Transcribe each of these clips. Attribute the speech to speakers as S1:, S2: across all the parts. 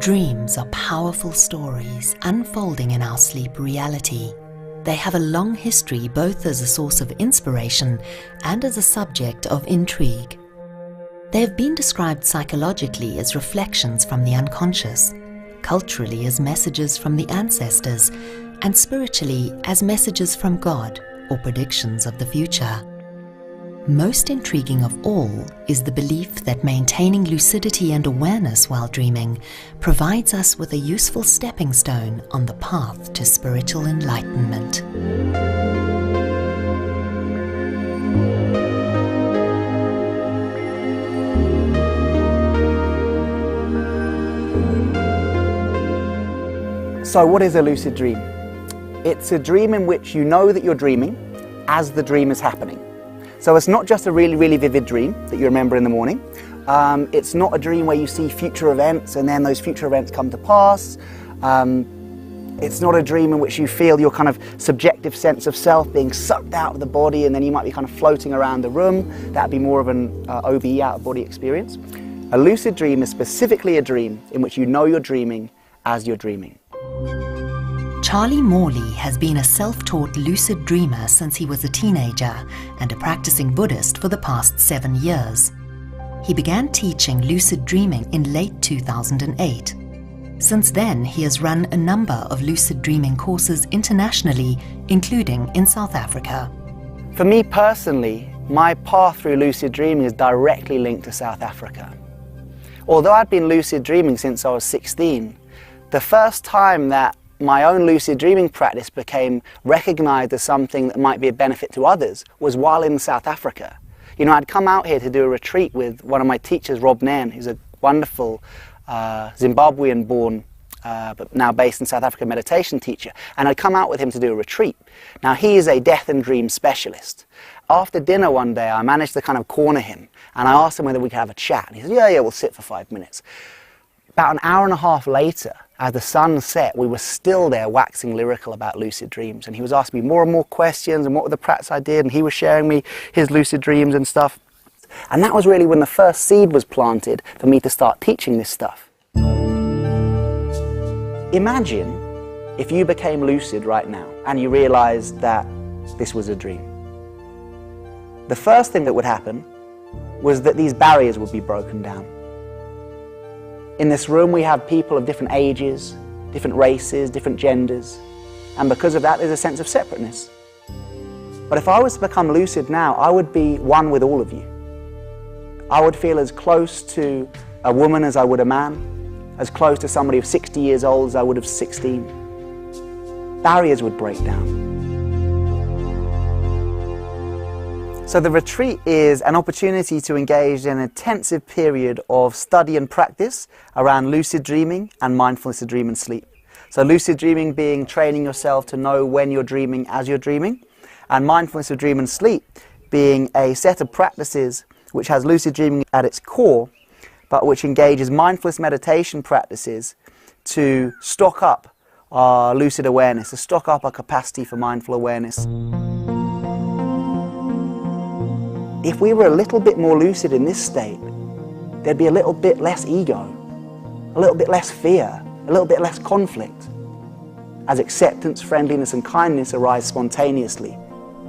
S1: Dreams are powerful stories unfolding in our sleep reality. They have a long history both as a source of inspiration and as a subject of intrigue. They have been described psychologically as reflections from the unconscious, culturally as messages from the ancestors, and spiritually as messages from God or predictions of the future. Most intriguing of all is the belief that maintaining lucidity and awareness while dreaming provides us with a useful stepping stone on the path to spiritual enlightenment.
S2: So what is a lucid dream? It's a dream in which you know that you're dreaming as the dream is happening. So it's not just a really, really vivid dream that you remember in the morning. It's not a dream where you see future events and then those future events come to pass. It's not a dream in which you feel your kind of subjective sense of self being sucked out of the body and then you might be kind of floating around the room. That'd be more of an OBE, out-of-body experience. A lucid dream is specifically a dream in which you know you're dreaming as you're dreaming.
S1: Charlie Morley has been a self-taught lucid dreamer since he was a teenager and a practicing Buddhist for the past 7 years. He began teaching lucid dreaming in late 2008. Since then, he has run a number of lucid dreaming courses internationally, including in South Africa.
S2: For me personally, my path through lucid dreaming is directly linked to South Africa. Although I'd been lucid dreaming since I was 16, the first time that my own lucid dreaming practice became recognized as something that might be a benefit to others was while in South Africa. You know, I'd come out here to do a retreat with one of my teachers, Rob Nairn, who's a wonderful Zimbabwean-born, but now based in South Africa, meditation teacher. And I'd come out with him to do a retreat. Now, he is a death and dream specialist. After dinner one day, I managed to kind of corner him, and I asked him whether we could have a chat. And he said, yeah, we'll sit for 5 minutes. About an hour and a half later, as the sun set, we were still there waxing lyrical about lucid dreams. And he was asking me more and more questions and what were the practice I did, and he was sharing me his lucid dreams and stuff. And that was really when the first seed was planted for me to start teaching this stuff. Imagine if you became lucid right now and you realized that this was a dream. The first thing that would happen was that these barriers would be broken down. In this room we have people of different ages, different races, different genders, and because of that there's a sense of separateness. But if I was to become lucid now, I would be one with all of you. I would feel as close to a woman as I would a man, as close to somebody of 60 years old as I would of 16. Barriers would break down. So the retreat is an opportunity to engage in an intensive period of study and practice around lucid dreaming and mindfulness of dream and sleep. So lucid dreaming being training yourself to know when you're dreaming as you're dreaming, and mindfulness of dream and sleep being a set of practices which has lucid dreaming at its core, but which engages mindfulness meditation practices to stock up our lucid awareness, to stock up our capacity for mindful awareness. If we were a little bit more lucid in this state, there'd be a little bit less ego, a little bit less fear, a little bit less conflict, as acceptance, friendliness and kindness arise spontaneously,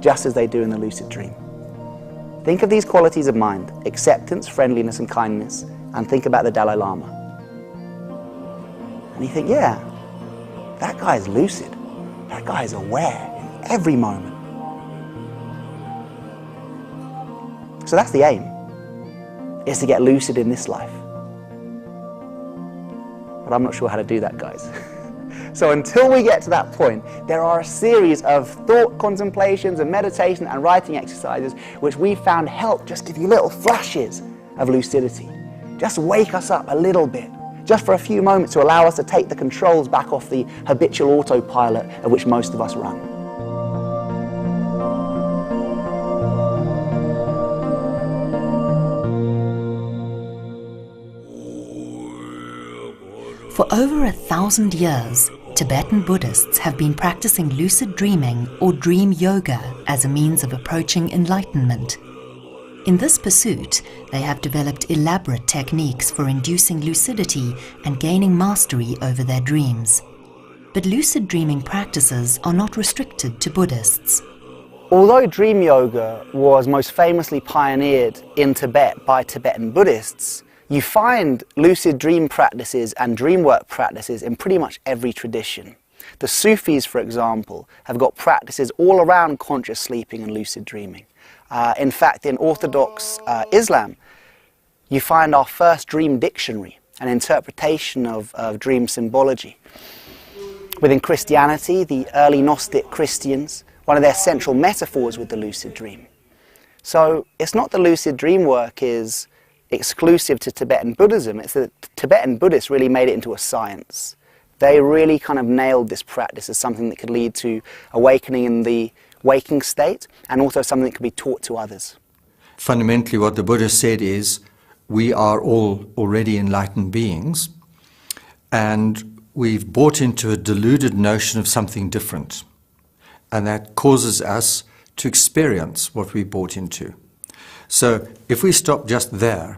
S2: just as they do in the lucid dream. Think of these qualities of mind, acceptance, friendliness and kindness, and think about the Dalai Lama. And you think, yeah, that guy's lucid, that guy's aware in every moment. So that's the aim, is to get lucid in this life. But I'm not sure how to do that, guys. So until we get to that point, there are a series of thought contemplations and meditation and writing exercises which we found help just give you little flashes of lucidity. Just wake us up a little bit, just for a few moments to allow us to take the controls back off the habitual autopilot of which most of us run.
S1: For over 1,000 years, Tibetan Buddhists have been practicing lucid dreaming or dream yoga as a means of approaching enlightenment. In this pursuit, they have developed elaborate techniques for inducing lucidity and gaining mastery over their dreams. But lucid dreaming practices are not restricted to Buddhists.
S2: Although dream yoga was most famously pioneered in Tibet by Tibetan Buddhists, you find lucid dream practices and dream work practices in pretty much every tradition. The Sufis, for example, have got practices all around conscious sleeping and lucid dreaming. In fact, in Orthodox Islam, you find our first dream dictionary, an interpretation of dream symbology. Within Christianity, the early Gnostic Christians, one of their central metaphors was the lucid dream. So it's not the lucid dream work is exclusive to Tibetan Buddhism, it's that Tibetan Buddhists really made it into a science. They really kind of nailed this practice as something that could lead to awakening in the waking state and also something that could be taught to others.
S3: Fundamentally, what the Buddha said is we are all already enlightened beings and we've bought into a deluded notion of something different, and that causes us to experience what we bought into. So if we stop just there,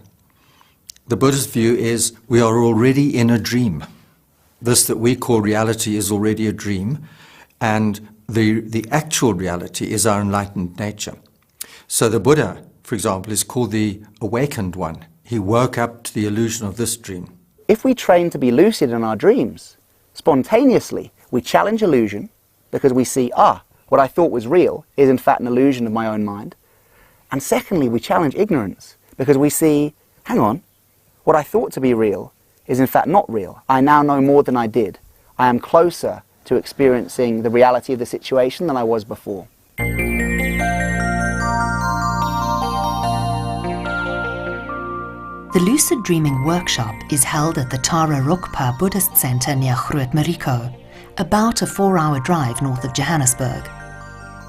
S3: the Buddhist view is we are already in a dream. This that we call reality is already a dream, and the actual reality is our enlightened nature. So the Buddha, for example, is called the awakened one. He woke up to the illusion of this dream.
S2: If we train to be lucid in our dreams, spontaneously we challenge illusion because we see, what I thought was real is in fact an illusion of my own mind. And secondly, we challenge ignorance because we see, hang on, what I thought to be real is in fact not real. I now know more than I did. I am closer to experiencing the reality of the situation than I was before.
S1: The Lucid Dreaming Workshop is held at the Tara Rokpa Buddhist Center near Groot Mariko, about a 4-hour drive north of Johannesburg.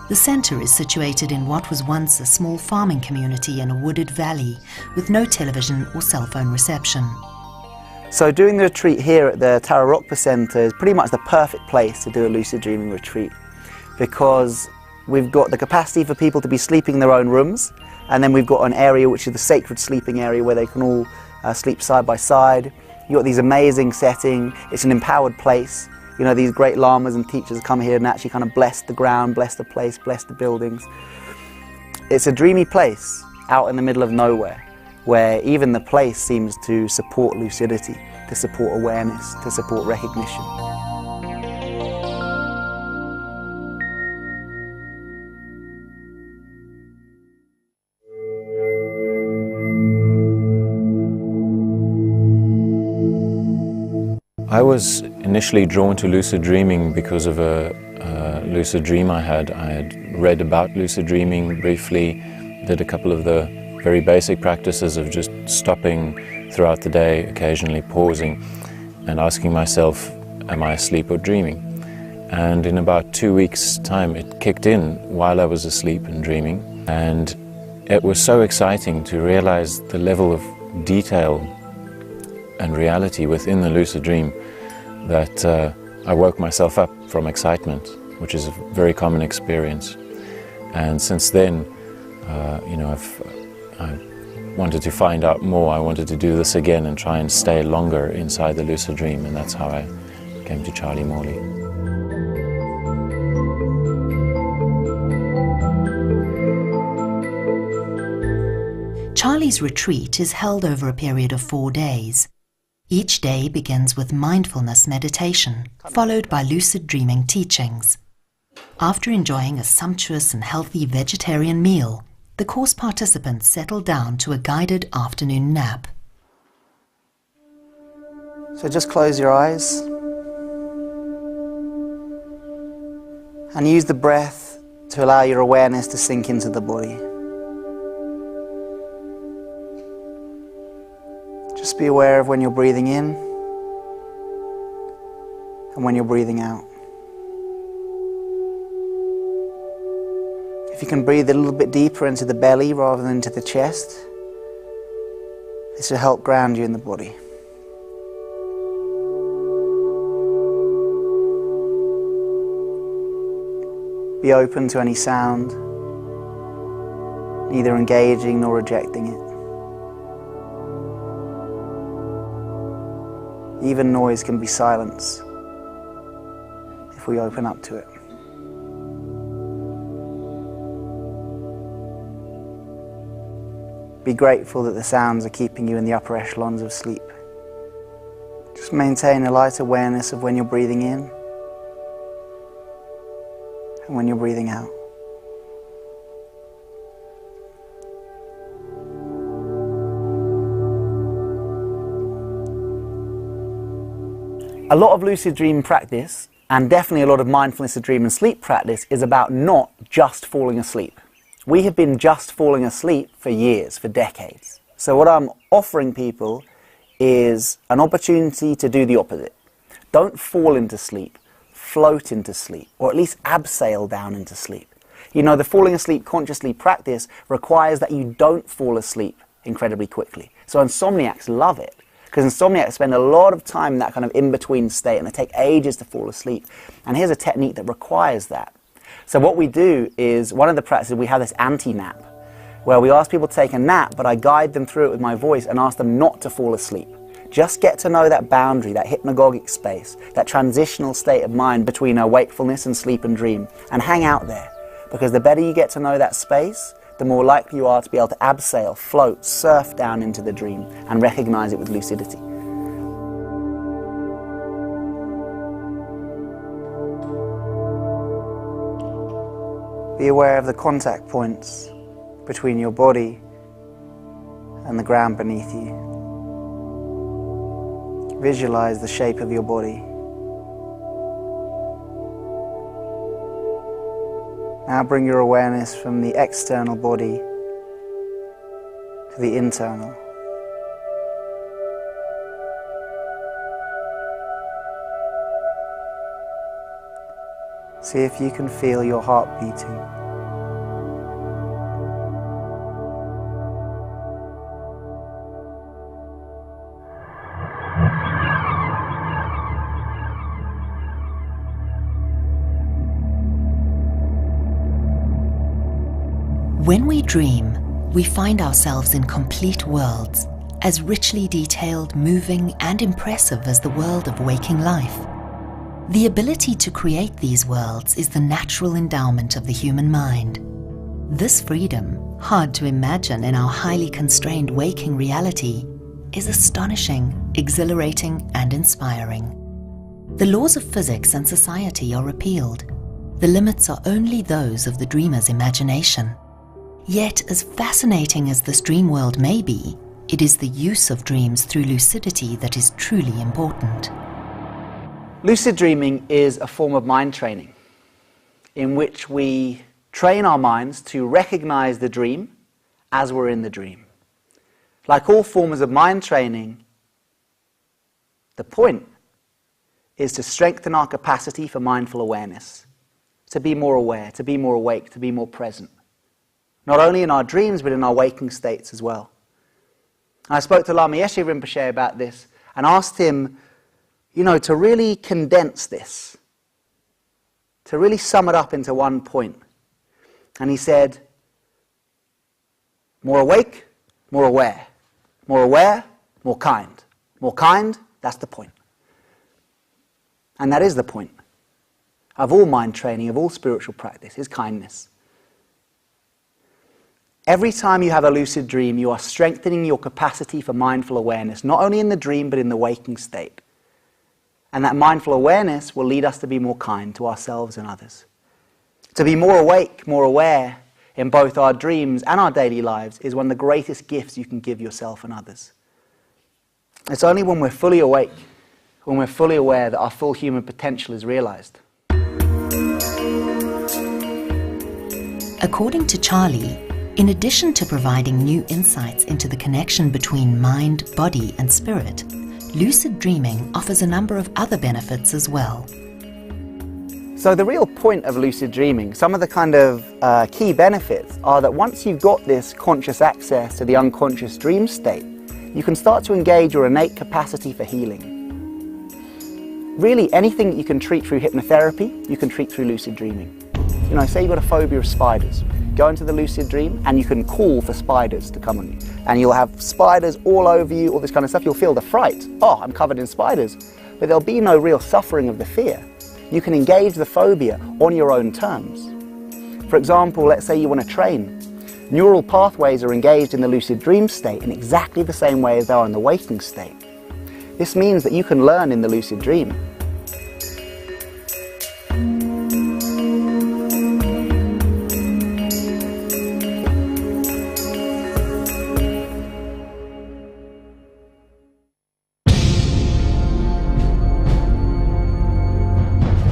S1: The center is situated in what was once a small farming community in a wooded valley with no television or cell phone reception.
S2: So doing the retreat here at the Tara Rokpa Center is pretty much the perfect place to do a lucid dreaming retreat, because we've got the capacity for people to be sleeping in their own rooms, and then we've got an area which is the sacred sleeping area where they can all sleep side by side. You've got these amazing setting. It's an empowered place. You know, these great lamas and teachers come here and actually kind of bless the ground, bless the place, bless the buildings. It's a dreamy place out in the middle of nowhere, where even the place seems to support lucidity, to support awareness, to support recognition.
S4: I was initially drawn to lucid dreaming because of a lucid dream I had. I had read about lucid dreaming briefly, did a couple of the very basic practices of just stopping throughout the day, occasionally pausing and asking myself, am I asleep or dreaming? And in about 2 weeks' time it kicked in while I was asleep and dreaming, and it was so exciting to realize the level of detail and reality within the lucid dream that I woke myself up from excitement, which is a very common experience. And since then, I wanted to find out more. I wanted to do this again and try and stay longer inside the lucid dream, and that's how I came to Charlie Morley.
S1: Charlie's retreat is held over a period of 4 days. Each day begins with mindfulness meditation, followed by lucid dreaming teachings. After enjoying a sumptuous and healthy vegetarian meal, the course participants settle down to a guided afternoon nap.
S2: So just close your eyes and use the breath to allow your awareness to sink into the body. Just be aware of when you're breathing in and when you're breathing out. If you can breathe a little bit deeper into the belly rather than into the chest, this will help ground you in the body. Be open to any sound, neither engaging nor rejecting it. Even noise can be silence if we open up to it. Be grateful that the sounds are keeping you in the upper echelons of sleep. Just maintain a light awareness of when you're breathing in and when you're breathing out. A lot of lucid dream practice, and definitely a lot of mindfulness of dream and sleep practice, is about not just falling asleep. We have been just falling asleep for years, for decades. So what I'm offering people is an opportunity to do the opposite. Don't fall into sleep, float into sleep, or at least abseil down into sleep. You know, the falling asleep consciously practice requires that you don't fall asleep incredibly quickly. So insomniacs love it, because insomniacs spend a lot of time in that kind of in-between state, and they take ages to fall asleep. And here's a technique that requires that. So what we do is, one of the practices, we have this anti-nap, where we ask people to take a nap, but I guide them through it with my voice and ask them not to fall asleep. Just get to know that boundary, that hypnagogic space, that transitional state of mind between wakefulness and sleep and dream, and hang out there. Because the better you get to know that space, the more likely you are to be able to abseil, float, surf down into the dream and recognize it with lucidity. Be aware of the contact points between your body and the ground beneath you. Visualize the shape of your body. Now bring your awareness from the external body to the internal. See if you can feel your heart beating.
S1: When we dream, we find ourselves in complete worlds, as richly detailed, moving, and impressive as the world of waking life. The ability to create these worlds is the natural endowment of the human mind. This freedom, hard to imagine in our highly constrained waking reality, is astonishing, exhilarating, and inspiring. The laws of physics and society are repealed. The limits are only those of the dreamer's imagination. Yet, as fascinating as this dream world may be, it is the use of dreams through lucidity that is truly important.
S2: Lucid dreaming is a form of mind training in which we train our minds to recognize the dream as we're in the dream. Like all forms of mind training, the point is to strengthen our capacity for mindful awareness, to be more aware, to be more awake, to be more present. Not only in our dreams, but in our waking states as well. I spoke to Lama Yeshe Rinpoche about this and asked him, you know, to really condense this, to really sum it up into one point. And he said, more awake, more aware. More aware, more kind. More kind, that's the point. And that is the point of all mind training, of all spiritual practice, is kindness. Every time you have a lucid dream, you are strengthening your capacity for mindful awareness, not only in the dream, but in the waking state. And that mindful awareness will lead us to be more kind to ourselves and others. To be more awake, more aware in both our dreams and our daily lives is one of the greatest gifts you can give yourself and others. It's only when we're fully awake, when we're fully aware that our full human potential is realized.
S1: According to Charlie, in addition to providing new insights into the connection between mind, body, and spirit, lucid dreaming offers a number of other benefits as well.
S2: So the real point of lucid dreaming, some of the kind of key benefits are that once you've got this conscious access to the unconscious dream state, you can start to engage your innate capacity for healing. Really, anything that you can treat through hypnotherapy, you can treat through lucid dreaming. You know, say you've got a phobia of spiders. go into the lucid dream and you can call for spiders to come on you. And you'll have spiders all over you, all this kind of stuff. You'll feel the fright. Oh, I'm covered in spiders. But there'll be no real suffering of the fear. You can engage the phobia on your own terms. For example, let's say you want to train. Neural pathways are engaged in the lucid dream state in exactly the same way as they are in the waking state. This means that you can learn in the lucid dream.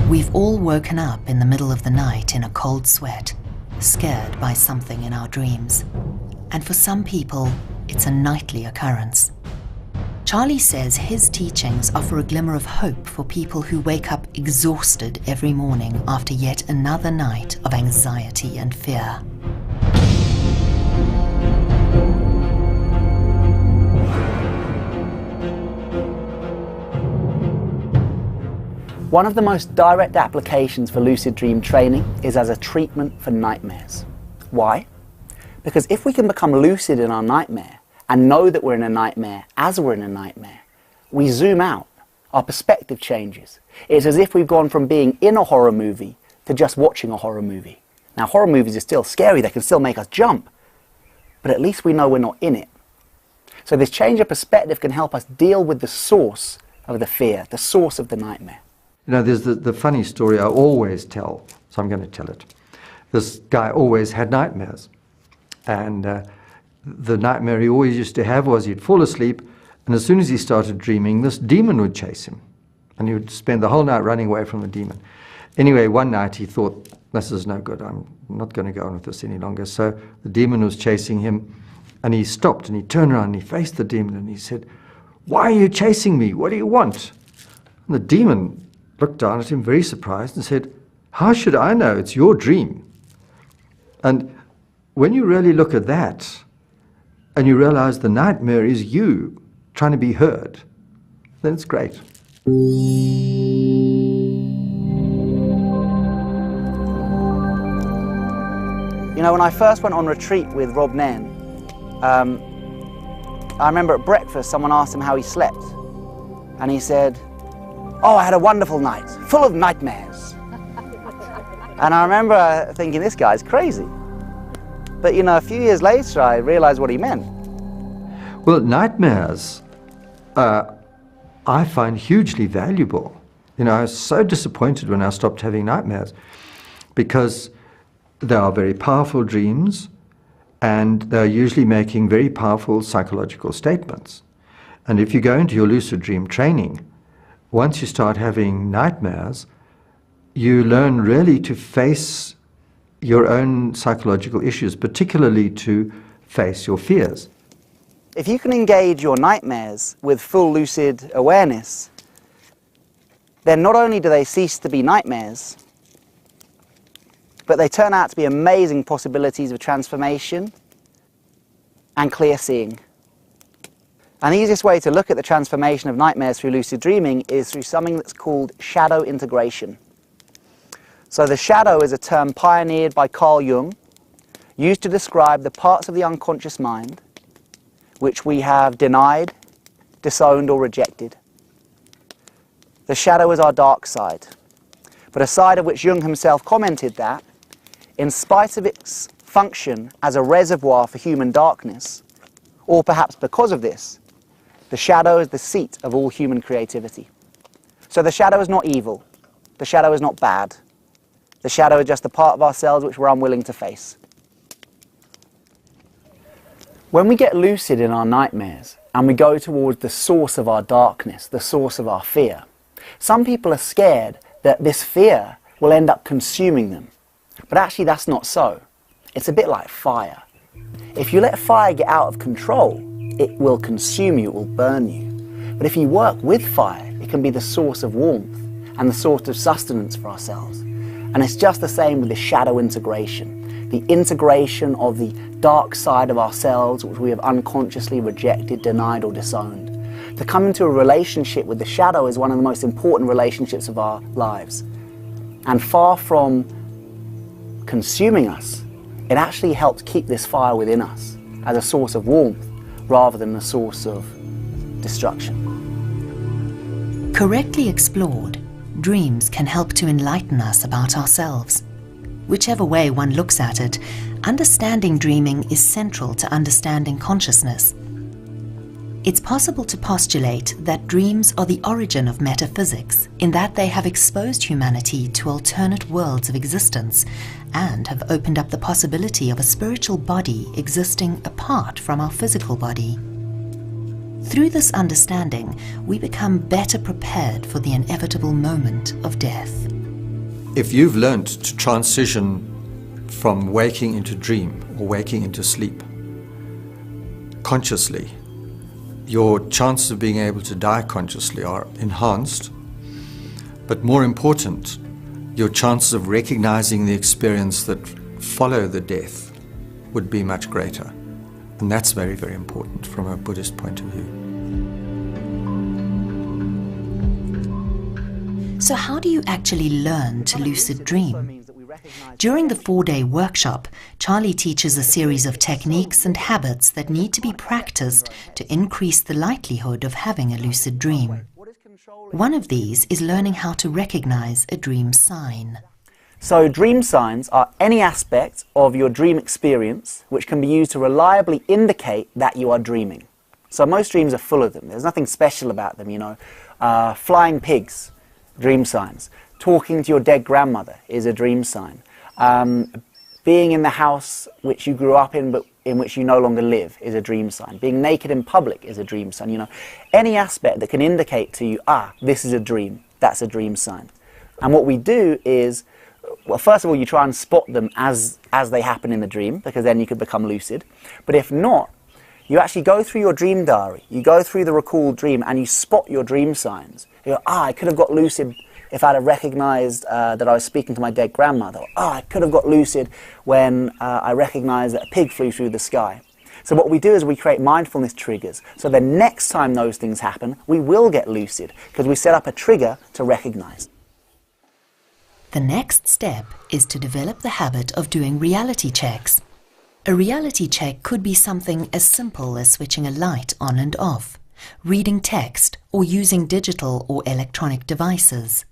S1: We've all woken up in the middle of the night in a cold sweat, scared by something in our dreams. And for some people, it's a nightly occurrence. Charlie says his teachings offer a glimmer of hope for people who wake up exhausted every morning after yet another night of anxiety and fear.
S2: One of the most direct applications for lucid dream training is as a treatment for nightmares. Why? Because if we can become lucid in our nightmare and know that we're in a nightmare as we're in a nightmare, we zoom out, our perspective changes. It's as if we've gone from being in a horror movie to just watching a horror movie. Now, horror movies are still scary, they can still make us jump, but at least we know we're not in it. So this change of perspective can help us deal with the source of the fear, the source of the nightmare.
S3: You know, there's the funny story I always tell, so I'm going to tell it. This guy always had nightmares. And the nightmare he always used to have was he'd fall asleep, and as soon as he started dreaming, this demon would chase him. And he would spend the whole night running away from the demon. Anyway, one night he thought, this is no good, I'm not going to go on with this any longer. So the demon was chasing him, and he stopped, and he turned around, and he faced the demon, and he said, "Why are you chasing me? What do you want?" And the demon looked down at him very surprised and said, "How should I know? It's your dream." And when you really look at that and you realize the nightmare is you trying to be heard, then it's great.
S2: You know, when I first went on retreat with Rob Nairn, I remember at breakfast someone asked him how he slept, and he said, "Oh, I had a wonderful night, full of nightmares." And I remember thinking, this guy's crazy. But you know, a few years later, I realized what he meant.
S3: Well, nightmares, I find hugely valuable. You know, I was so disappointed when I stopped having nightmares because they are very powerful dreams and they're usually making very powerful psychological statements. And if you go into your lucid dream training, once you start having nightmares, you learn really to face your own psychological issues, particularly to face your fears.
S2: If you can engage your nightmares with full lucid awareness, then not only do they cease to be nightmares, but they turn out to be amazing possibilities of transformation and clear seeing. And the easiest way to look at the transformation of nightmares through lucid dreaming is through something that's called shadow integration. So the shadow is a term pioneered by Carl Jung, used to describe the parts of the unconscious mind which we have denied, disowned or rejected. The shadow is our dark side, but a side of which Jung himself commented that, in spite of its function as a reservoir for human darkness, or perhaps because of this, the shadow is the seat of all human creativity. So the shadow is not evil, the shadow is not bad, the shadow is just a part of ourselves which we're unwilling to face. When we get lucid in our nightmares and we go towards the source of our darkness, the source of our fear, some people are scared that this fear will end up consuming them. But actually that's not so. It's a bit like fire. If you let fire get out of control, it will consume you, it will burn you. But if you work with fire, it can be the source of warmth and the source of sustenance for ourselves. And it's just the same with the shadow integration, the integration of the dark side of ourselves which we have unconsciously rejected, denied or disowned. To come into a relationship with the shadow is one of the most important relationships of our lives. And far from consuming us, it actually helps keep this fire within us as a source of warmth rather than a source of destruction.
S1: Correctly explored, dreams can help to enlighten us about ourselves. Whichever way one looks at it, understanding dreaming is central to understanding consciousness. It's possible to postulate that dreams are the origin of metaphysics, in that they have exposed humanity to alternate worlds of existence and have opened up the possibility of a spiritual body existing apart from our physical body. Through this understanding, we become better prepared for the inevitable moment of death.
S3: If you've learnt to transition from waking into dream or waking into sleep consciously, your chances of being able to die consciously are enhanced, but more important, your chances of recognizing the experience that follow the death would be much greater. And that's very, very important from a Buddhist point of view.
S1: So how do you actually learn to lucid dream? During the 4-day workshop, Charlie teaches a series of techniques and habits that need to be practiced to increase the likelihood of having a lucid dream. One of these is learning how to recognize a dream sign.
S2: So dream signs are any aspect of your dream experience which can be used to reliably indicate that you are dreaming. So most dreams are full of them. There's nothing special about them, you know. Flying pigs, dream signs. Talking to your dead grandmother is a dream sign. Being in the house which you grew up in but in which you no longer live is a dream sign. Being naked in public is a dream sign. You know, any aspect that can indicate to you, this is a dream, that's a dream sign. And what we do is, well, first of all, you try and spot them as they happen in the dream, because then you could become lucid. But if not, you actually go through your dream diary, you go through the recalled dream and you spot your dream signs. You go, I could have got lucid if I'd have recognized that I was speaking to my dead grandmother. I could have got lucid when I recognized that a pig flew through the sky. So what we do is we create mindfulness triggers. So the next time those things happen, we will get lucid, because we set up a trigger to recognize.
S1: The next step is to develop the habit of doing reality checks. A reality check could be something as simple as switching a light on and off, reading text, or using digital or electronic devices.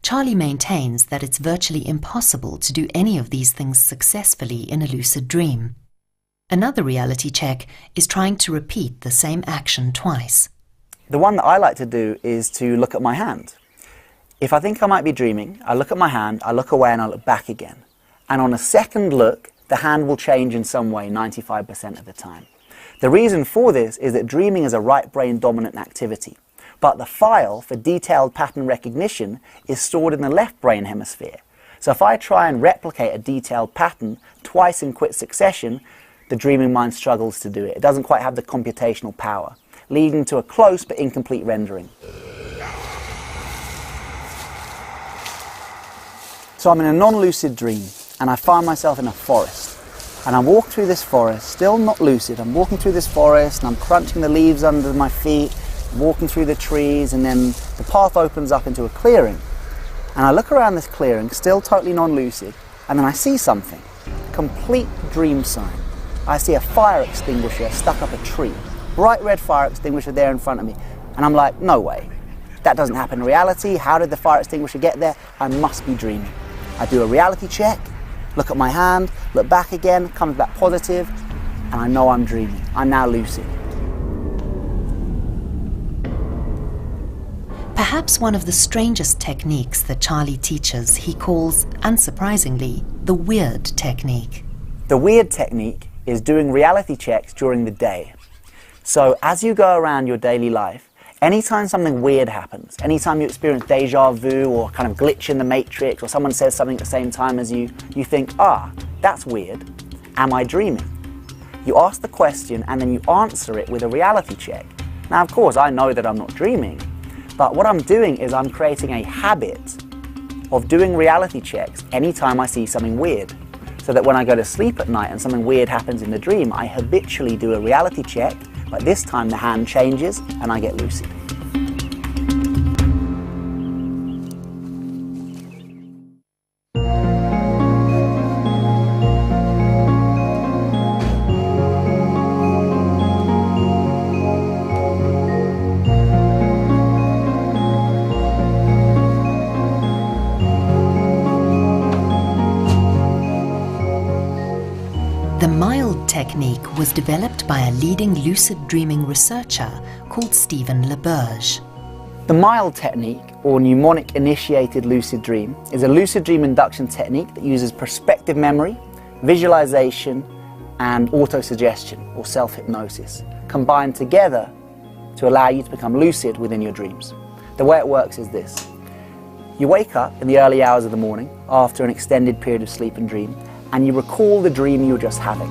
S1: Charlie maintains that it's virtually impossible to do any of these things successfully in a lucid dream. Another reality check is trying to repeat the same action twice.
S2: The one that I like to do is to look at my hand. If I think I might be dreaming, I look at my hand, I look away and I look back again. And on a second look, the hand will change in some way 95% of the time. The reason for this is that dreaming is a right brain dominant activity, but the file for detailed pattern recognition is stored in the left brain hemisphere. So if I try and replicate a detailed pattern twice in quick succession, the dreaming mind struggles to do it. It doesn't quite have the computational power, leading to a close but incomplete rendering. So I'm in a non-lucid dream and I find myself in a forest. And I walk through this forest, still not lucid. I'm walking through this forest and I'm crunching the leaves under my feet, walking through the trees, and then the path opens up into a clearing. And I look around this clearing, still totally non-lucid, and then I see something. Complete dream sign. I see a fire extinguisher stuck up a tree. Bright red fire extinguisher there in front of me. And I'm like, no way. That doesn't happen in reality. How did the fire extinguisher get there? I must be dreaming. I do a reality check, look at my hand, look back again, comes back positive, and I know I'm dreaming. I'm now lucid.
S1: Perhaps one of the strangest techniques that Charlie teaches he calls, unsurprisingly, the weird technique.
S2: The weird technique is doing reality checks during the day. So as you go around your daily life, anytime something weird happens, anytime you experience deja vu or kind of glitch in the matrix, or someone says something at the same time as you, you think, that's weird. Am I dreaming? You ask the question and then you answer it with a reality check. Now, of course, I know that I'm not dreaming, but what I'm doing is I'm creating a habit of doing reality checks anytime I see something weird, so that when I go to sleep at night and something weird happens in the dream, I habitually do a reality check, but this time the hand changes and I get lucid.
S1: The mild technique was developed by a leading lucid dreaming researcher called Stephen LaBerge.
S2: The mild technique, or mnemonic-initiated lucid dream, is a lucid dream induction technique that uses prospective memory, visualization, and autosuggestion, or self-hypnosis, combined together to allow you to become lucid within your dreams. The way it works is this. You wake up in the early hours of the morning after an extended period of sleep and dream, and you recall the dream you were just having.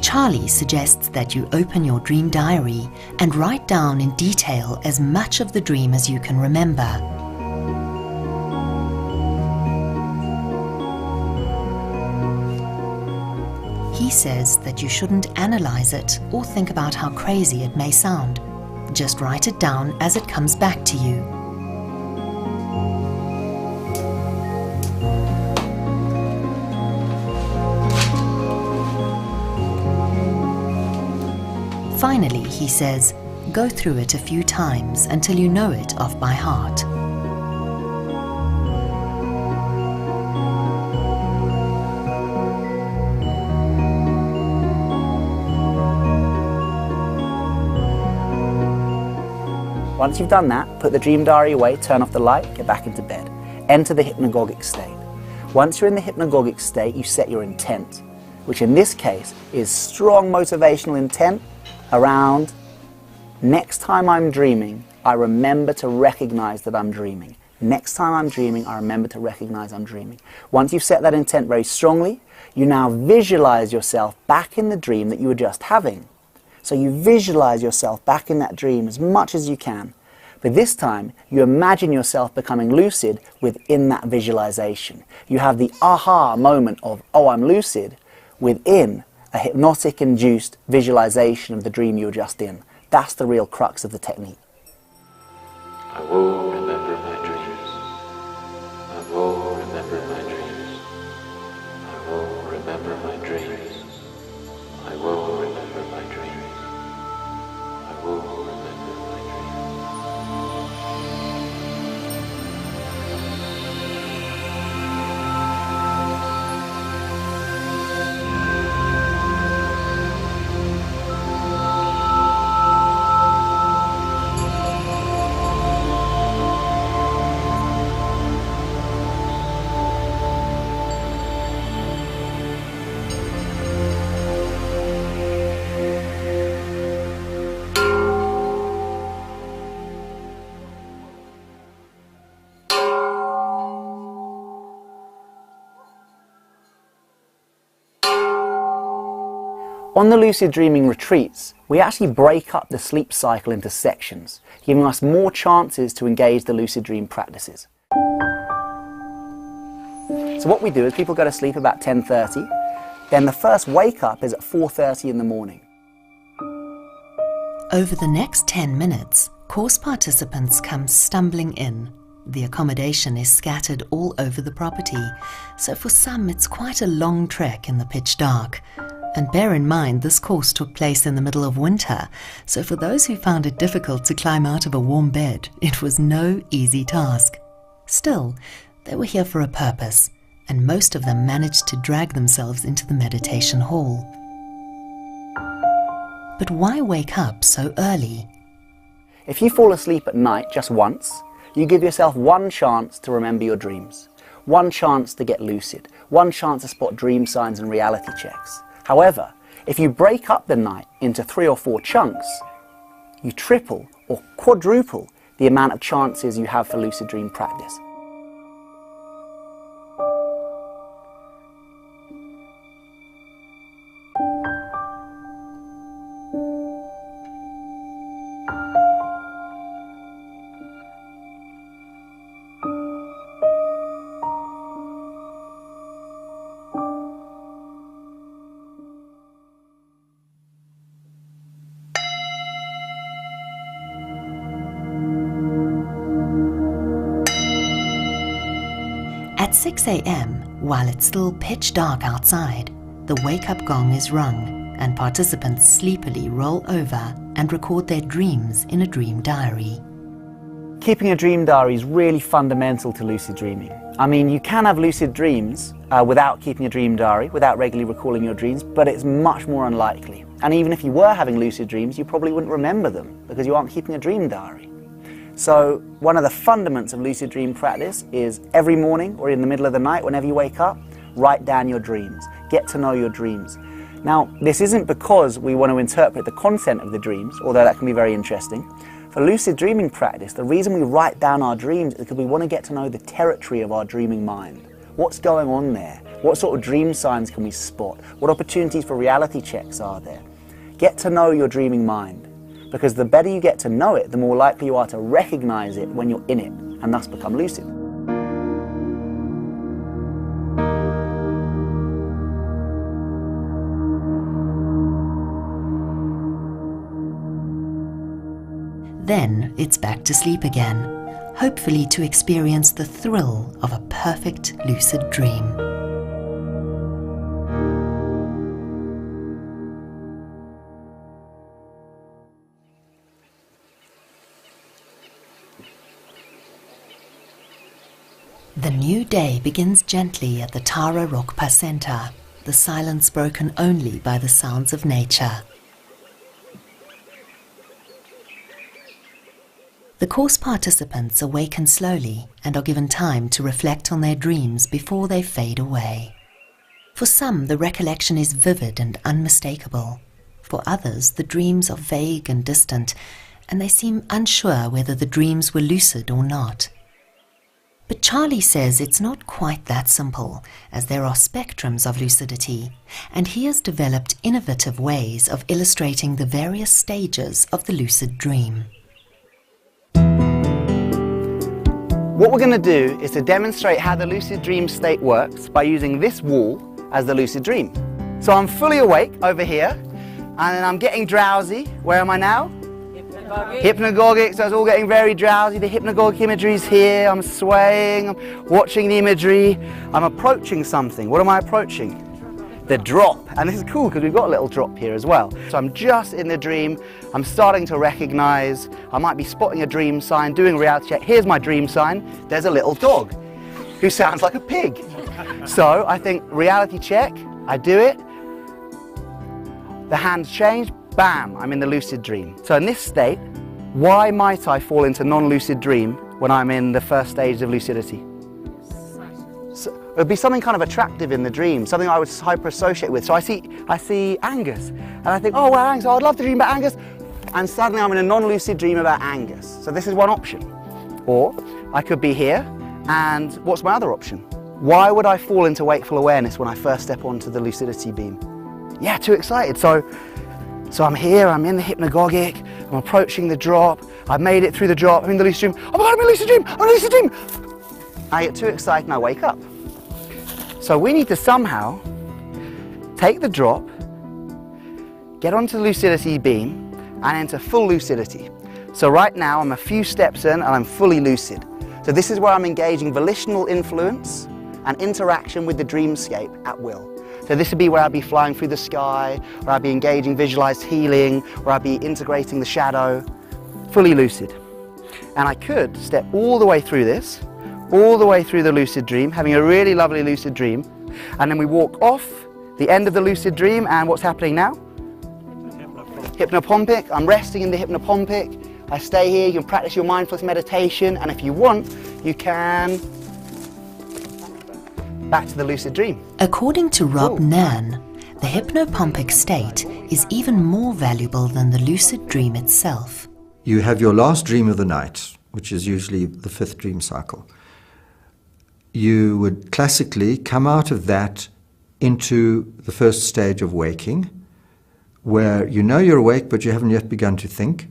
S1: Charlie suggests that you open your dream diary and write down in detail as much of the dream as you can remember. He says that you shouldn't analyze it or think about how crazy it may sound. Just write it down as it comes back to you. Finally, he says, go through it a few times until you know it off by heart.
S2: Once you've done that, put the dream diary away, turn off the light, get back into bed. Enter the hypnagogic state. Once you're in the hypnagogic state, you set your intent, which in this case is strong motivational intent around, next time I'm dreaming, I remember to recognize that I'm dreaming. Next time I'm dreaming, I remember to recognize I'm dreaming. Once you've set that intent very strongly, you now visualize yourself back in the dream that you were just having. So you visualize yourself back in that dream as much as you can. But this time, you imagine yourself becoming lucid within that visualization. You have the aha moment of, oh, I'm lucid, within a hypnotic-induced visualization of the dream you were just in. That's the real crux of the technique.
S4: I will remember my dreams. I will remember my dreams. I will remember my dreams. I will remember my dreams. I will remember my dreams.
S2: On the lucid dreaming retreats, we actually break up the sleep cycle into sections, giving us more chances to engage the lucid dream practices. So what we do is people go to sleep about 10:30, then the first wake up is at 4:30 in the morning.
S1: Over the next 10 minutes, course participants come stumbling in. The accommodation is scattered all over the property, so for some it's quite a long trek in the pitch dark. And bear in mind, this course took place in the middle of winter, so for those who found it difficult to climb out of a warm bed, it was no easy task. Still, they were here for a purpose, and most of them managed to drag themselves into the meditation hall. But why wake up so early?
S2: If you fall asleep at night just once, you give yourself one chance to remember your dreams, one chance to get lucid, one chance to spot dream signs and reality checks. However, if you break up the night into 3 or 4 chunks, you triple or quadruple the amount of chances you have for lucid dream practice.
S1: At 6 a.m., while it's still pitch dark outside, the wake-up gong is rung. and participants sleepily roll over and record their dreams in a dream diary.
S2: Keeping a dream diary is really fundamental to lucid dreaming. I mean, you can have lucid dreams without keeping a dream diary, without regularly recalling your dreams, but it's much more unlikely. And even if you were having lucid dreams, you probably wouldn't remember them because you aren't keeping a dream diary. So one of the fundaments of lucid dream practice is every morning or in the middle of the night, whenever you wake up, write down your dreams, get to know your dreams. Now, this isn't because we want to interpret the content of the dreams, although that can be very interesting. For lucid dreaming practice, the reason we write down our dreams is because we want to get to know the territory of our dreaming mind. What's going on there? What sort of dream signs can we spot? What opportunities for reality checks are there? Get to know your dreaming mind, because the better you get to know it, the more likely you are to recognize it when you're in it, and thus become lucid.
S1: Then it's back to sleep again, hopefully to experience the thrill of a perfect lucid dream. The new day begins gently at the Tara Rokpa Center, the silence broken only by the sounds of nature. The course participants awaken slowly and are given time to reflect on their dreams before they fade away. For some, the recollection is vivid and unmistakable. For others, the dreams are vague and distant, and they seem unsure whether the dreams were lucid or not. But Charlie says it's not quite that simple, as there are spectrums of lucidity, and he has developed innovative ways of illustrating the various stages of the lucid dream.
S2: What we're going to do is to demonstrate how the lucid dream state works by using this wall as the lucid dream. So I'm fully awake over here, and I'm getting drowsy. Where am I now? Hypnagogic, so it's all getting very drowsy. The hypnagogic imagery is here. I'm swaying, I'm watching the imagery. I'm approaching something. What am I approaching? The drop. And this is cool because we've got a little drop here as well. So I'm just in the dream. I'm starting to recognize. I might be spotting a dream sign, doing a reality check. Here's my dream sign. There's a little dog who sounds like a pig. So I think reality check. I do it. The hands change. Bam, I'm in the lucid dream. So in this state, why might I fall into non-lucid dream when I'm in the first stage of lucidity? So it would be something kind of attractive in the dream, something I would hyper-associate with. So I see Angus, and I think, oh, well, Angus, I'd love to dream about Angus. And suddenly I'm in a non-lucid dream about Angus. So this is one option. Or I could be here, and what's my other option? Why would I fall into wakeful awareness when I first step onto the lucidity beam? Yeah, too excited. So I'm here, I'm in the hypnagogic, I'm approaching the drop, I've made it through the drop, I'm in the lucid dream, oh my God, I'm in a lucid dream, I'm in a lucid dream! I get too excited and I wake up. So we need to somehow take the drop, get onto the lucidity beam, and into full lucidity. So right now I'm a few steps in and I'm fully lucid. So this is where I'm engaging volitional influence and interaction with the dreamscape at will. So this would be where I'd be flying through the sky, where I'd be engaging visualized healing, where I'd be integrating the shadow, fully lucid. And I could step all the way through this, all the way through the lucid dream, having a really lovely lucid dream, and then we walk off the end of the lucid dream, and what's happening now? Hypnopompic. I'm resting in the hypnopompic. I stay here, you can practice your mindfulness meditation, and if you want, you can back to the lucid dream.
S1: According to Rob Nan, the hypnopompic state is even more valuable than the lucid dream itself.
S3: You have your last dream of the night, which is usually the fifth dream cycle. You would classically come out of that into the first stage of waking, where you know you're awake but you haven't yet begun to think,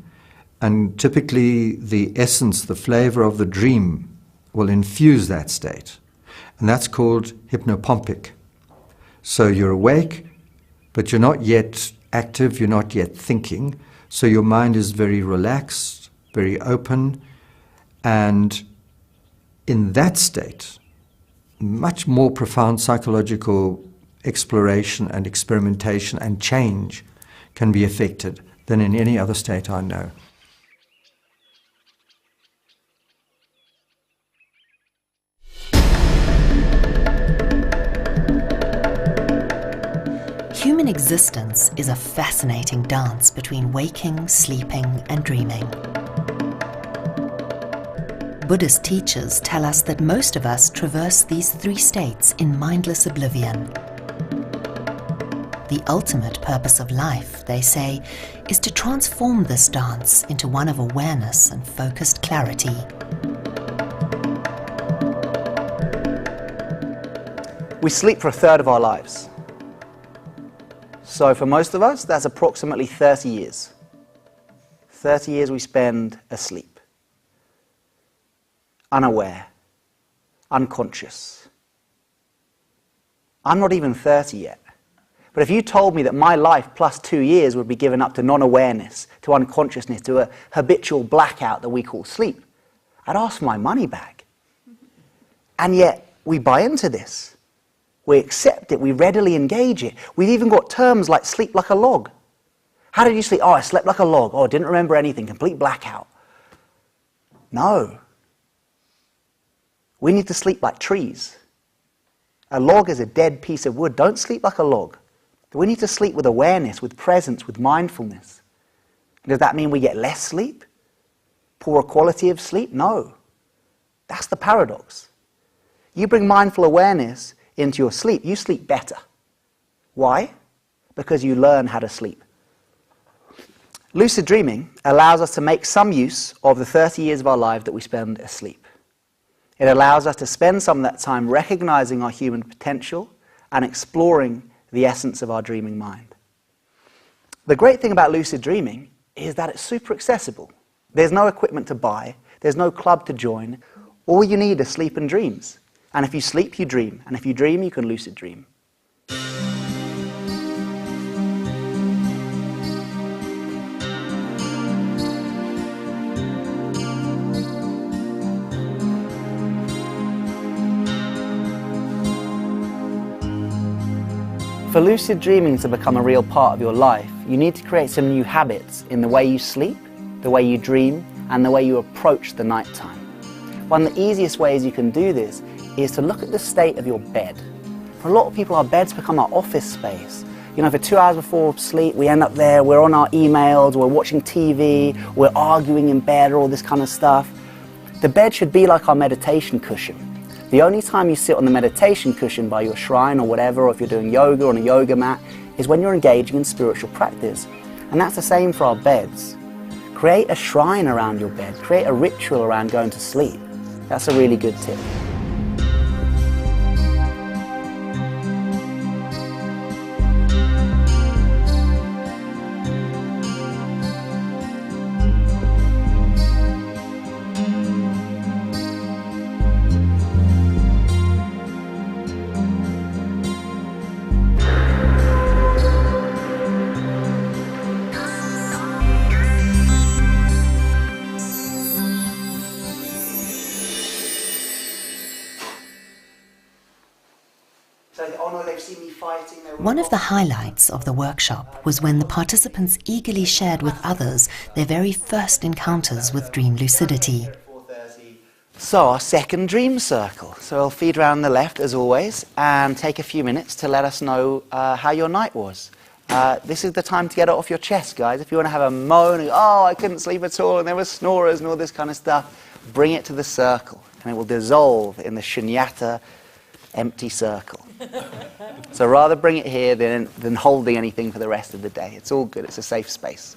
S3: and typically the essence, the flavor of the dream will infuse that state. And that's called hypnopompic. So you're awake, but you're not yet active, you're not yet thinking, so your mind is very relaxed, very open, and in that state, much more profound psychological exploration and experimentation and change can be affected than in any other state I know.
S1: Human existence is a fascinating dance between waking, sleeping, and dreaming. Buddhist teachers tell us that most of us traverse these three states in mindless oblivion. The ultimate purpose of life, they say, is to transform this dance into one of awareness and focused clarity.
S2: We sleep for a third of our lives. So for most of us, that's approximately 30 years. 30 years we spend asleep, unaware, unconscious. I'm not even 30 yet. But if you told me that my life plus 2 years would be given up to non-awareness, to unconsciousness, to a habitual blackout that we call sleep, I'd ask for my money back. And yet we buy into this. We accept it, we readily engage it. We've even got terms like sleep like a log. How did you sleep? Oh, I slept like a log. Oh, I didn't remember anything, complete blackout. No. We need to sleep like trees. A log is a dead piece of wood. Don't sleep like a log. We need to sleep with awareness, with presence, with mindfulness. Does that mean we get less sleep? Poorer quality of sleep? No. That's the paradox. You bring mindful awareness into your sleep, you sleep better. Why? Because you learn how to sleep. Lucid dreaming allows us to make some use of the 30 years of our life that we spend asleep. It allows us to spend some of that time recognizing our human potential and exploring the essence of our dreaming mind. The great thing about lucid dreaming is that it's super accessible. There's no equipment to buy, there's no club to join. All you need is sleep and dreams. And if you sleep, you dream. And if you dream, you can lucid dream. For lucid dreaming to become a real part of your life, you need to create some new habits in the way you sleep, the way you dream, and the way you approach the nighttime. One of the easiest ways you can do this is to look at the state of your bed. For a lot of people, our beds become our office space. You know, for 2 hours before sleep, we end up there, we're on our emails, we're watching TV, we're arguing in bed, all this kind of stuff. The bed should be like our meditation cushion. The only time you sit on the meditation cushion by your shrine or whatever, or if you're doing yoga on a yoga mat, is when you're engaging in spiritual practice. And that's the same for our beds. Create a shrine around your bed, create a ritual around going to sleep. That's a really good tip.
S1: One of the highlights of the workshop was when the participants eagerly shared with others their very first encounters with dream lucidity.
S2: So our second dream circle. So I'll feed around the left as always and take a few minutes to let us know how your night was. This is the time to get it off your chest, guys. If you want to have a moan, and, oh, I couldn't sleep at all and there were snorers and all this kind of stuff, bring it to the circle and it will dissolve in the shunyata empty circle. So rather bring it here than holding anything for the rest of the day. It's all good. It's a safe space.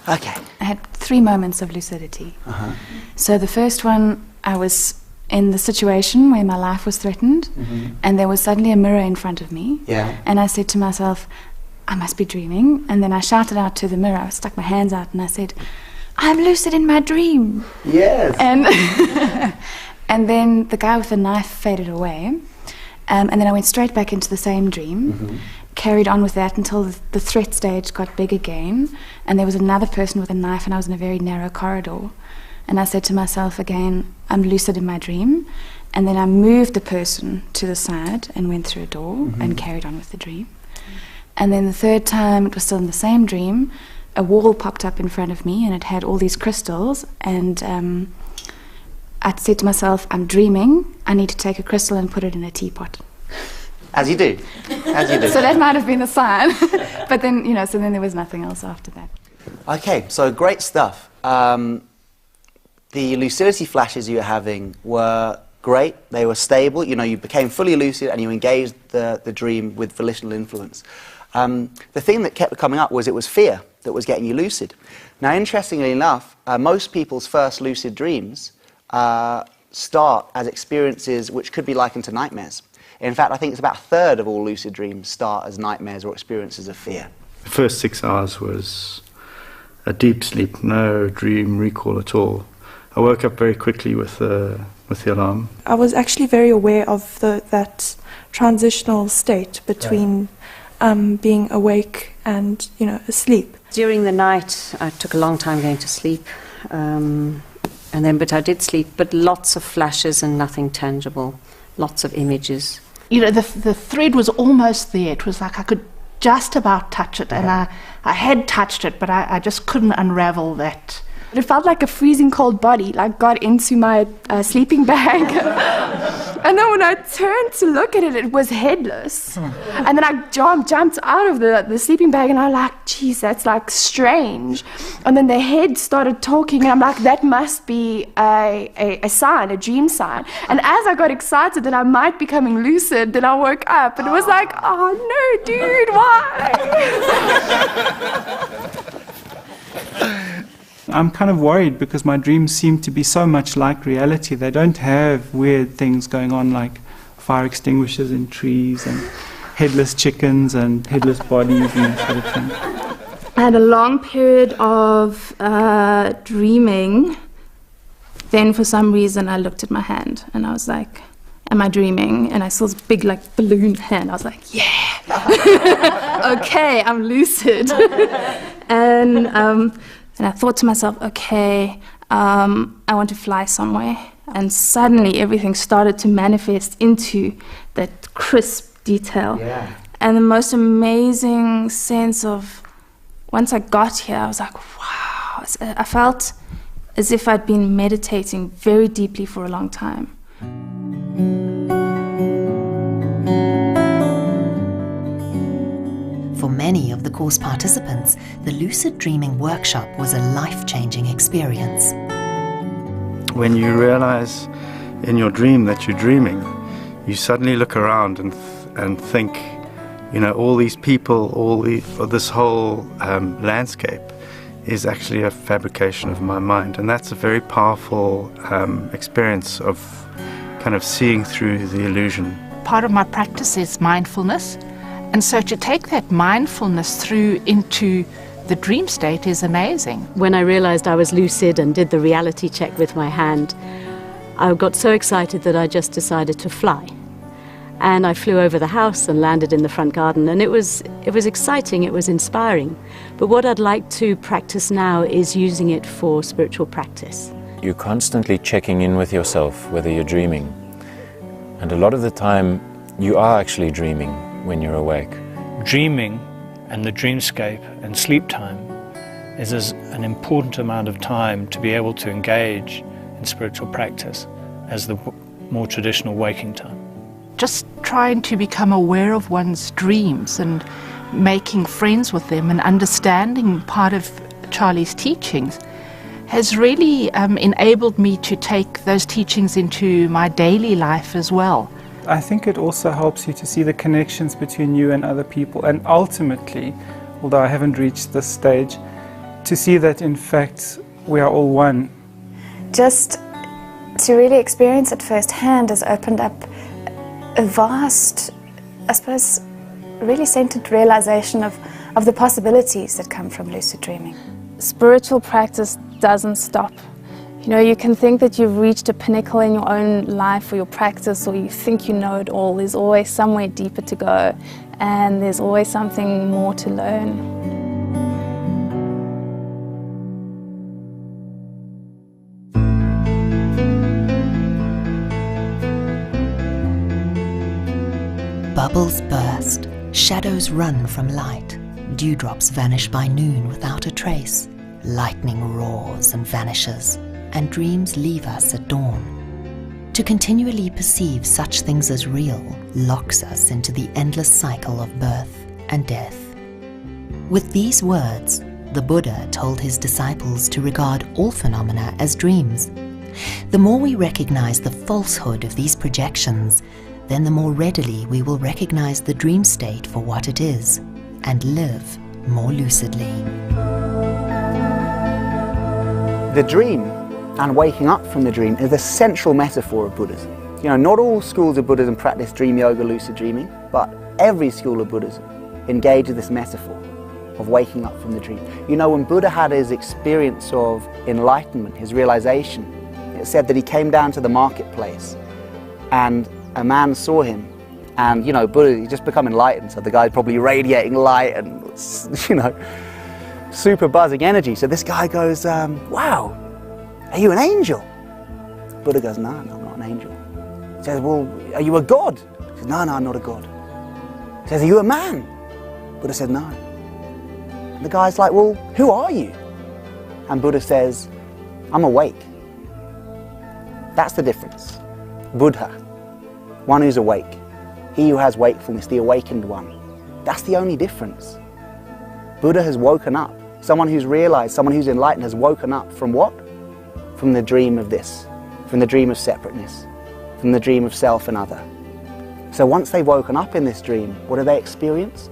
S2: Okay.
S5: I had 3 moments of lucidity. So the first one, I was in the situation where my life was threatened, and there was suddenly a mirror in front of me.
S2: Yeah.
S5: And I said to myself, I must be dreaming. And then I shouted out to the mirror. I stuck my hands out and I said, I'm lucid in my dream.
S2: Yes.
S5: And and then the guy with the knife faded away. And then I went straight back into the same dream, carried on with that until the threat stage got big again, and there was another person with a knife and I was in a very narrow corridor. And I said to myself again, I'm lucid in my dream. and then I moved the person to the side and went through a door and carried on with the dream. And then the third time, it was still in the same dream, a wall popped up in front of me and it had all these crystals, and I said to myself, I'm dreaming, I need to take a crystal and put it in a teapot.
S2: As you do. As you do.
S5: So that might have been a sign. But then, so then there was nothing else after that.
S2: Okay, so great stuff. The lucidity flashes you were having were great. They were stable. You became fully lucid and you engaged the dream with volitional influence. The thing that kept coming up was it was fear that was getting you lucid. Now, interestingly enough, most people's first lucid dreams start as experiences which could be likened to nightmares. In fact, I think it's about a third of all lucid dreams start as nightmares or experiences of fear.
S6: The first 6 hours was a deep sleep, no dream recall at all. I woke up very quickly with the alarm.
S7: I was actually very aware of that transitional state between being awake and, asleep.
S8: During the night, I took a long time going to sleep, but I did sleep, but lots of flashes and nothing tangible, lots of images.
S9: The thread was almost there. It was like I could just about touch it, and I had touched it, but I just couldn't unravel that.
S5: It felt like a freezing cold body, got into my sleeping bag. And then when I turned to look at it, it was headless. And then I jumped out of the sleeping bag, and I'm like, geez, that's strange. And then the head started talking, and I'm like, that must be a sign, a dream sign. And as I got excited that I might be becoming lucid, then I woke up, and it was like, oh no, dude, why?
S10: I'm kind of worried because my dreams seem to be so much like reality. They don't have weird things going on like fire extinguishers in trees and headless chickens and headless bodies and that sort of thing.
S11: I had a long period of dreaming. Then for some reason I looked at my hand and I was like, am I dreaming? And I saw this big balloon hand. I was like, yeah, okay, I'm lucid. And I thought to myself, okay, I want to fly somewhere. And suddenly everything started to manifest into that crisp detail. Yeah. And the most amazing sense of, once I got here, I was like, wow. I felt as if I'd been meditating very deeply for a long time.
S1: For many of the course participants, the lucid dreaming workshop was a life-changing experience.
S6: When you realize in your dream that you're dreaming, you suddenly look around and think, all these people, this whole landscape is actually a fabrication of my mind. And that's a very powerful experience of kind of seeing through the illusion.
S9: Part of my practice is mindfulness. And so to take that mindfulness through into the dream state is amazing.
S8: When I realized I was lucid and did the reality check with my hand, I got so excited that I just decided to fly. And I flew over the house and landed in the front garden, and it was exciting, it was inspiring. But what I'd like to practice now is using it for spiritual practice.
S4: You're constantly checking in with yourself whether you're dreaming. And a lot of the time you are actually dreaming when you're awake.
S12: Dreaming and the dreamscape and sleep time is an important amount of time to be able to engage in spiritual practice as the more traditional waking time.
S9: Just trying to become aware of one's dreams and making friends with them and understanding part of Charlie's teachings has really enabled me to take those teachings into my daily life as well.
S10: I think it also helps you to see the connections between you and other people, and ultimately, although I haven't reached this stage, to see that in fact we are all one.
S5: Just to really experience it firsthand has opened up a vast, I suppose, really centered realization of the possibilities that come from lucid dreaming.
S11: Spiritual practice doesn't stop. You can think that you've reached a pinnacle in your own life or your practice, or you think you know it all. There's always somewhere deeper to go, and there's always something more to learn.
S1: Bubbles burst, shadows run from light, dewdrops vanish by noon without a trace, lightning roars and vanishes, and dreams leave us at dawn. To continually perceive such things as real locks us into the endless cycle of birth and death. With these words, the Buddha told his disciples to regard all phenomena as dreams. The more we recognize the falsehood of these projections, then the more readily we will recognize the dream state for what it is and live more lucidly.
S2: The dream and waking up from the dream is a central metaphor of Buddhism. You know, not all schools of Buddhism practice dream yoga, lucid dreaming, but every school of Buddhism engages this metaphor of waking up from the dream. You know, when Buddha had his experience of enlightenment, his realization, it said that he came down to the marketplace and a man saw him, and, you know, Buddha, he'd just become enlightened, so the guy's probably radiating light and, you know, super buzzing energy. So this guy goes, wow, are you an angel? Buddha goes, no, I'm not an angel. He says, well, are you a god? He says, no, I'm not a god. He says, are you a man? Buddha said, no. And the guy's like, well, who are you? And Buddha says, I'm awake. That's the difference. Buddha, one who's awake. He who has wakefulness, the awakened one. That's the only difference. Buddha has woken up. Someone who's realized, someone who's enlightened has woken up from what? From the dream of this, from the dream of separateness, from the dream of self and other. So once they've woken up in this dream, what do they experience?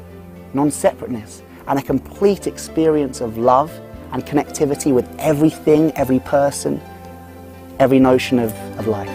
S2: Non-separateness and a complete experience of love and connectivity with everything, every person, every notion of life.